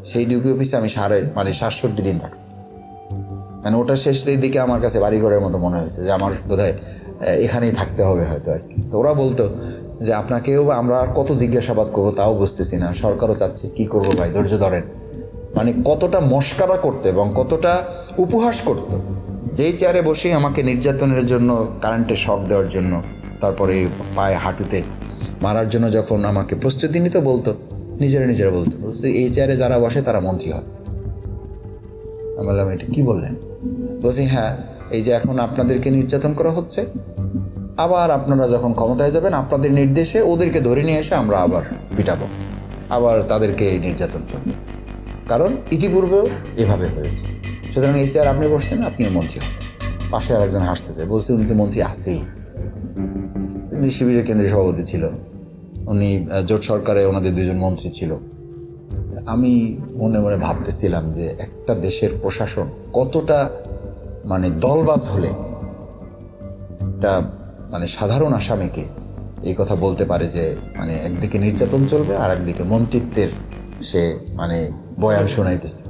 সেই ডিউপি অফিসে আমি 67 দিন থাকছি। মানে ওটা শেষের দিকে আমার কাছে বাড়িঘরের মতো মনে হয়েছে যে আমার বোধহয় এখানেই থাকতে হবে হয়তো আর কি। তো ওরা বলতো যে আপনাকেও আমরা আর কত জিজ্ঞাসাবাদ করবো তাও বুঝতেছি না, সরকারও চাচ্ছে, কি করবো ভাই, ধৈর্য ধরেন। মানে কতটা মস্কারা করতো এবং কতটা উপহাস করতো। যেই চেয়ারে বসেই আমাকে নির্যাতনের জন্য, কারেন্টের শক দেওয়ার জন্য, তারপরে পায়ে হাঁটুতে মারার জন্য যখন আমাকে প্রস্তুতি নিতে বলতো, নিজেরা বলতো এই চেয়ারে যারা বসে তারা মন্ত্রী হয়। আমি বললাম এটা কি বললেন? বলছি হ্যাঁ, এই যে এখন আপনাদেরকে নির্যাতন করা হচ্ছে, আবার আপনারা যখন ক্ষমতায় যাবেন আপনাদের নির্দেশে ওদেরকে ধরে নিয়ে এসে আমরা আবার পিটাবো, আবার তাদেরকে নির্যাতন চলবে, কারণ ইতিপূর্বেও এভাবে হয়েছে। সুতরাং এই চেয়ার আপনি বসছেন, আপনিও মন্ত্রী হন। পাশে আরেকজন হাসতেছে, বলছে উনি তো মন্ত্রী আছেই, শিবিরের কেন্দ্রীয় সভাপতি ছিল উনি, জোট সরকারে ওনাদের 2জন মন্ত্রী ছিল। আমি মনে মনে ভাবতেছিলাম যে একটা দেশের প্রশাসন কতটা মানে দলবাজ হলে একটা মানে সাধারণ আসামিকে এই কথা বলতে পারে যে মানে একদিকে নির্যাতন চলবে আর একদিকে মন্ত্রিত্বের সে মানে বয়ান শোনাইতেছে।